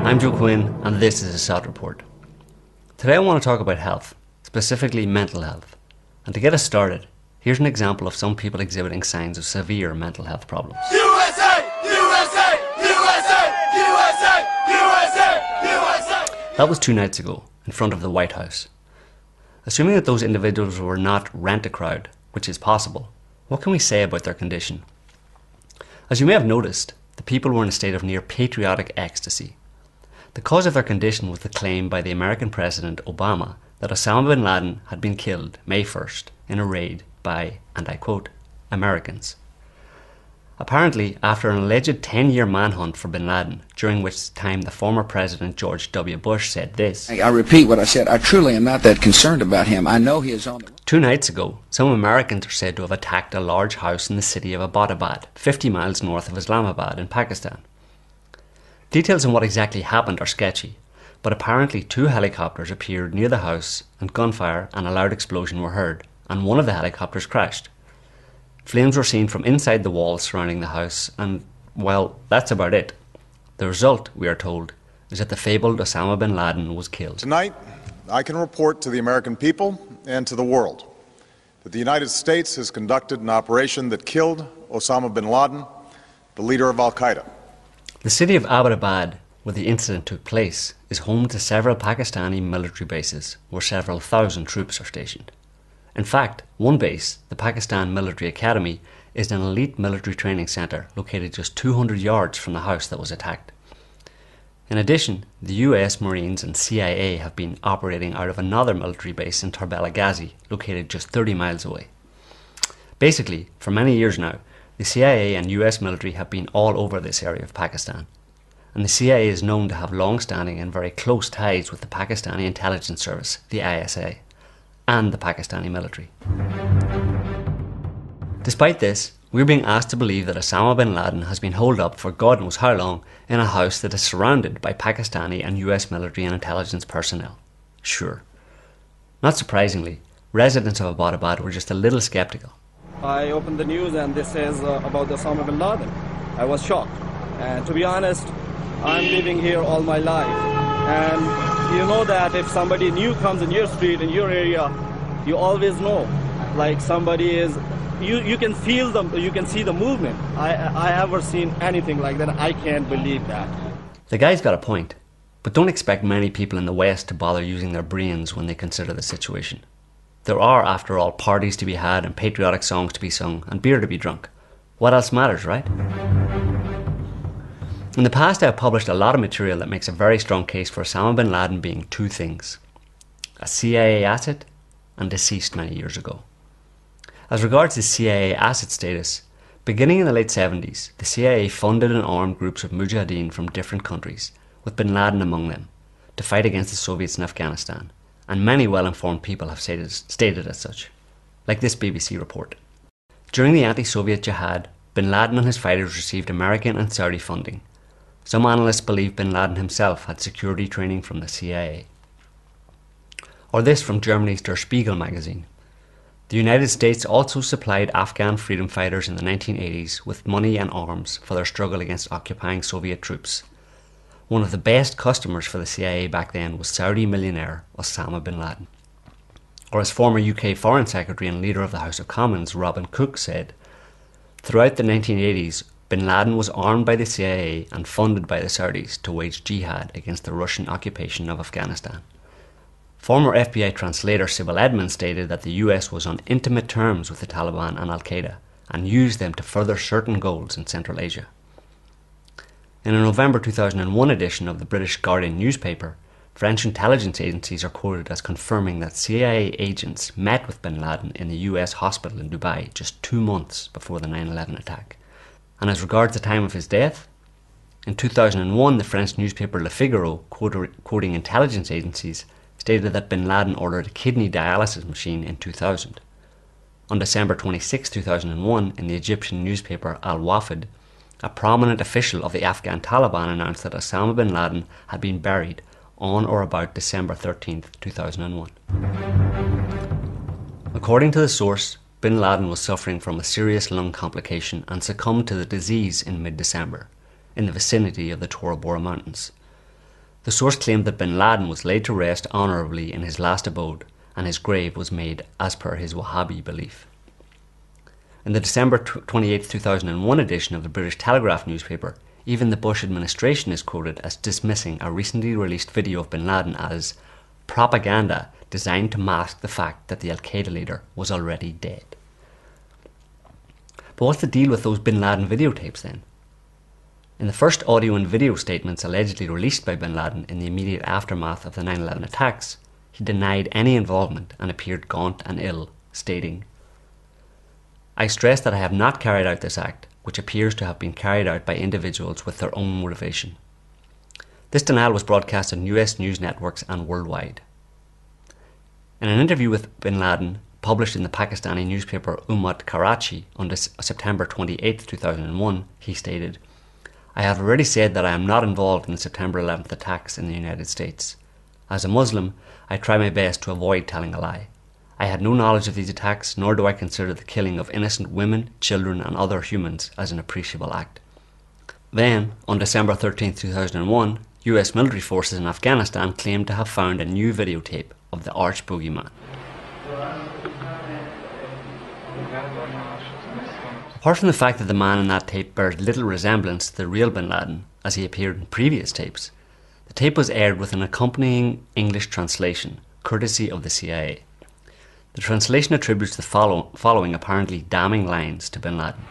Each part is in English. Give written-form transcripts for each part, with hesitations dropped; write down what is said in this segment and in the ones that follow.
I'm Joe Quinn, and this is a SOT Report. Today I want to talk about health, specifically mental health. And to get us started, here's an example of some people exhibiting signs of severe mental health problems. USA! USA! USA! USA! USA! USA! That was 2 nights ago, in front of the White House. Assuming that those individuals were not rent-a-crowd, which is possible, what can we say about their condition? As you may have noticed, the people were in a state of near patriotic ecstasy. The cause of their condition was the claim by the American President Obama that Osama Bin Laden had been killed May 1st in a raid by, and I quote, Americans. Apparently, after an alleged 10-year manhunt for Bin Laden, during which time the former President George W. Bush said this, I repeat what I said, I truly am not that concerned about him. I know he is on the... 2 nights ago, some Americans are said to have attacked a large house in the city of Abbottabad, 50 miles north of Islamabad in Pakistan. Details on what exactly happened are sketchy, but apparently 2 helicopters appeared near the house and gunfire and a loud explosion were heard, and one of the helicopters crashed. Flames were seen from inside the walls surrounding the house and, well, that's about it. The result, we are told, is that the fabled Osama Bin Laden was killed. Tonight, I can report to the American people and to the world that the United States has conducted an operation that killed Osama Bin Laden, the leader of Al-Qaeda. The city of Abbottabad, where the incident took place, is home to several Pakistani military bases where several thousand troops are stationed. In fact, one base, the Pakistan Military Academy, is an elite military training centre located just 200 yards from the house that was attacked. In addition, the US Marines and CIA have been operating out of another military base in Tarbela Ghazi, located just 30 miles away. Basically, for many years now, the CIA and US military have been all over this area of Pakistan, and the CIA is known to have long-standing and very close ties with the Pakistani intelligence service, the ISA, and the Pakistani military. Despite this, we're being asked to believe that Osama Bin Laden has been holed up for God knows how long in a house that is surrounded by Pakistani and US military and intelligence personnel. Sure. Not surprisingly, residents of Abbottabad were just a little sceptical. I opened the news and this says about Osama Bin Laden. I was shocked. And to be honest, I'm living here all my life. And you know that if somebody new comes in your street, in your area, you always know. Like somebody is, you can feel them, you can see the movement. I ever seen anything like that. I can't believe that. The guy's got a point, but don't expect many people in the West to bother using their brains when they consider the situation. There are, after all, parties to be had and patriotic songs to be sung and beer to be drunk. What else matters, right? In the past, I have published a lot of material that makes a very strong case for Osama Bin Laden being 2 things: a CIA asset and deceased many years ago. As regards his CIA asset status, beginning in the late 70s, the CIA funded and armed groups of mujahideen from different countries, with Bin Laden among them, to fight against the Soviets in Afghanistan. And many well-informed people have stated as such, like this BBC report. During the anti-Soviet jihad, Bin Laden and his fighters received American and Saudi funding. Some analysts believe Bin Laden himself had security training from the CIA. Or this from Germany's Der Spiegel magazine. The United States also supplied Afghan freedom fighters in the 1980s with money and arms for their struggle against occupying Soviet troops. One of the best customers for the CIA back then was Saudi millionaire Osama Bin Laden. Or as former UK Foreign Secretary and leader of the House of Commons Robin Cook said, throughout the 1980s, Bin Laden was armed by the CIA and funded by the Saudis to wage jihad against the Russian occupation of Afghanistan. Former FBI translator Sybil Edmonds stated that the US was on intimate terms with the Taliban and Al-Qaeda and used them to further certain goals in Central Asia. In a November 2001 edition of the British Guardian newspaper, French intelligence agencies are quoted as confirming that CIA agents met with Bin Laden in the US hospital in Dubai just 2 months before the 9/11 attack. And as regards the time of his death, in 2001 the French newspaper Le Figaro, quoting intelligence agencies, stated that Bin Laden ordered a kidney dialysis machine in 2000. On December 26, 2001, in the Egyptian newspaper Al Wafd, a prominent official of the Afghan Taliban announced that Osama Bin Laden had been buried on or about December 13, 2001. According to the source, Bin Laden was suffering from a serious lung complication and succumbed to the disease in mid-December, in the vicinity of the Tora Bora Mountains. The source claimed that Bin Laden was laid to rest honourably in his last abode, and his grave was made as per his Wahhabi belief. In the December 28, 2001 edition of the British Telegraph newspaper, even the Bush administration is quoted as dismissing a recently released video of Bin Laden as propaganda designed to mask the fact that the Al-Qaeda leader was already dead. But what's the deal with those Bin Laden videotapes then? In the first audio and video statements allegedly released by Bin Laden in the immediate aftermath of the 9/11 attacks, he denied any involvement and appeared gaunt and ill, stating, "I stress that I have not carried out this act, which appears to have been carried out by individuals with their own motivation." This denial was broadcast on US news networks and worldwide. In an interview with Bin Laden, published in the Pakistani newspaper Ummat Karachi on September 28, 2001, he stated, "I have already said that I am not involved in the September 11th attacks in the United States. As a Muslim, I try my best to avoid telling a lie. I had no knowledge of these attacks, nor do I consider the killing of innocent women, children and other humans as an appreciable act." Then, on December 13, 2001, US military forces in Afghanistan claimed to have found a new videotape of the arch boogeyman. Apart from the fact that the man in that tape bears little resemblance to the real Bin Laden, as he appeared in previous tapes, the tape was aired with an accompanying English translation, courtesy of the CIA. The translation attributes the following apparently damning lines to Bin Laden.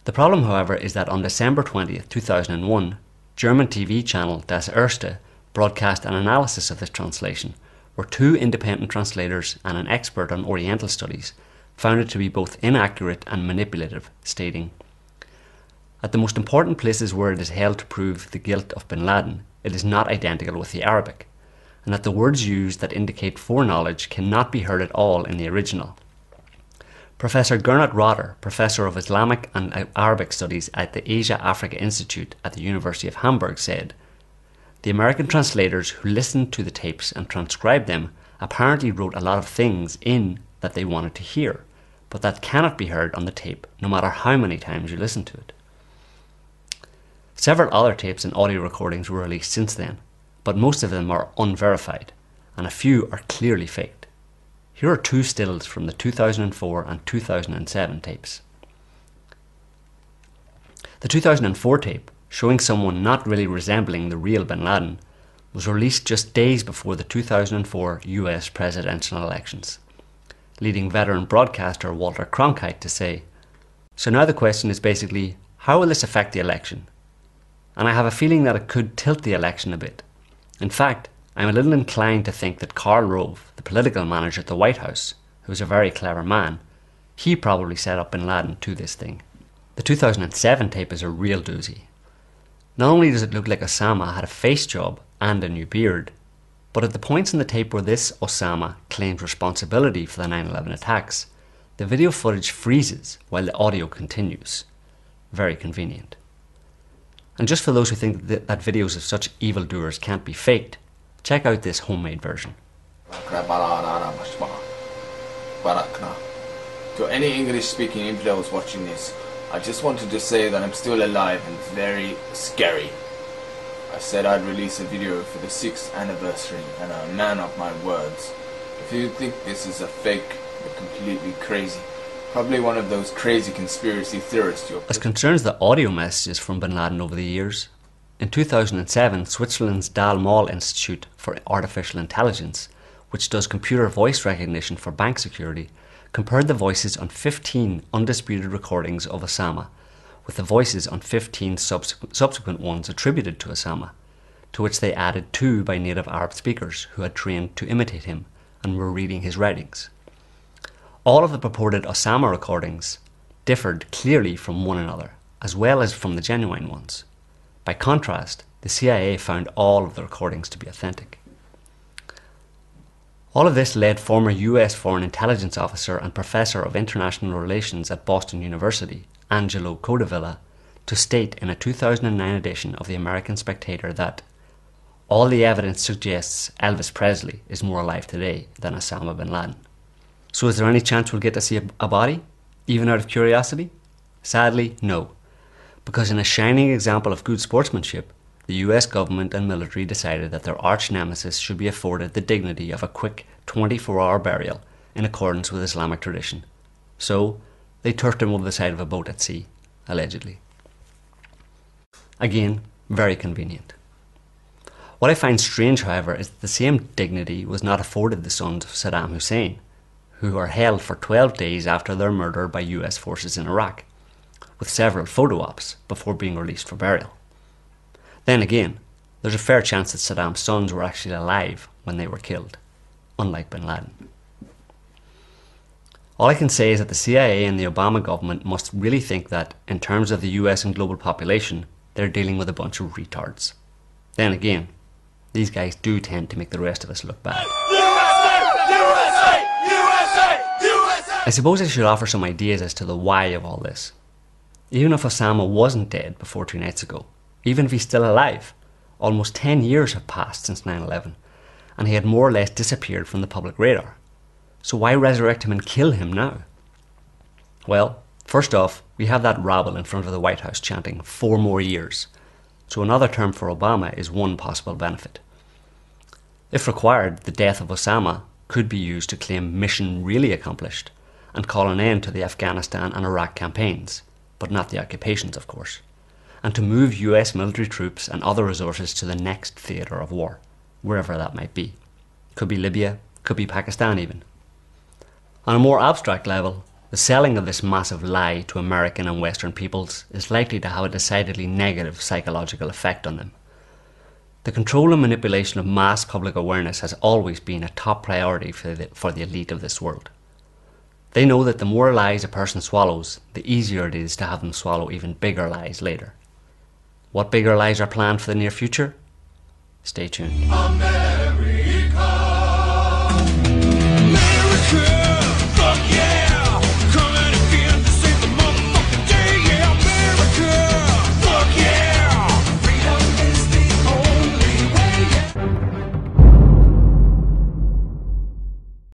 The problem, however, is that on December 20th, 2001, German TV channel Das Erste broadcast an analysis of this translation, where two independent translators and an expert on Oriental studies found it to be both inaccurate and manipulative, stating, "At the most important places where it is held to prove the guilt of Bin Laden, it is not identical with the Arabic, and that the words used that indicate foreknowledge cannot be heard at all in the original." Professor Gernot Rotter, Professor of Islamic and Arabic Studies at the Asia-Africa Institute at the University of Hamburg, said, "The American translators who listened to the tapes and transcribed them apparently wrote a lot of things in that they wanted to hear, but that cannot be heard on the tape no matter how many times you listen to it." Several other tapes and audio recordings were released since then, but most of them are unverified, and a few are clearly faked. Here are two stills from the 2004 and 2007 tapes. The 2004 tape, showing someone not really resembling the real Bin Laden, was released just days before the 2004 US presidential elections, leading veteran broadcaster Walter Cronkite to say, "So now the question is basically, how will this affect the election? And I have a feeling that it could tilt the election a bit. In fact, I'm a little inclined to think that Karl Rove, the political manager at the White House, who is a very clever man, he probably set up Bin Laden to this thing." The 2007 tape is a real doozy. Not only does it look like Osama had a face job and a new beard, but at the points in the tape where this Osama claims responsibility for the 9/11 attacks, the video footage freezes while the audio continues. Very convenient. And just for those who think that videos of such evildoers can't be faked, check out this homemade version. To any English-speaking infidels watching this, I just wanted to say that I'm still alive and very scary. I said I'd release a video for the 6th anniversary, and I'm a man of my words. If you think this is a fake, you're completely crazy. Probably one of those crazy conspiracy theorists. As concerns the audio messages from Bin Laden over the years, in 2007, Switzerland's Dalmau Institute for Artificial Intelligence, which does computer voice recognition for bank security, compared the voices on 15 undisputed recordings of Osama with the voices on 15 subsequent ones attributed to Osama, to which they added 2 by native Arab speakers who had trained to imitate him and were reading his writings. All of the purported Osama recordings differed clearly from one another, as well as from the genuine ones. By contrast, the CIA found all of the recordings to be authentic. All of this led former US Foreign Intelligence Officer and Professor of International Relations at Boston University, Angelo Codevilla, to state in a 2009 edition of the American Spectator that all the evidence suggests Elvis Presley is more alive today than Osama Bin Laden. So is there any chance we'll get to see a body, even out of curiosity? Sadly, no. Because in a shining example of good sportsmanship, the US government and military decided that their arch nemesis should be afforded the dignity of a quick 24-hour burial in accordance with Islamic tradition. So, they turfed him over the side of a boat at sea, allegedly. Again, very convenient. What I find strange, however, is that the same dignity was not afforded the sons of Saddam Hussein, who were held for 12 days after their murder by US forces in Iraq, with several photo ops before being released for burial. Then again, there's a fair chance that Saddam's sons were actually alive when they were killed, unlike Bin Laden. All I can say is that the CIA and the Obama government must really think that, in terms of the US and global population, they're dealing with a bunch of retards. Then again, these guys do tend to make the rest of us look bad. I suppose I should offer some ideas as to the why of all this. Even if Osama wasn't dead before 2 nights ago, even if he's still alive, almost 10 years have passed since 9/11, and he had more or less disappeared from the public radar. So why resurrect him and kill him now? Well, first off, we have that rabble in front of the White House chanting 4 more years. So another term for Obama is one possible benefit. If required, the death of Osama could be used to claim mission really accomplished and call an end to the Afghanistan and Iraq campaigns, but not the occupations, of course, and to move US military troops and other resources to the next theatre of war, wherever that might be. Could be Libya, could be Pakistan even. On a more abstract level, the selling of this massive lie to American and Western peoples is likely to have a decidedly negative psychological effect on them. The control and manipulation of mass public awareness has always been a top priority for the elite of this world. They know that the more lies a person swallows, the easier it is to have them swallow even bigger lies later. What bigger lies are planned for the near future? Stay tuned.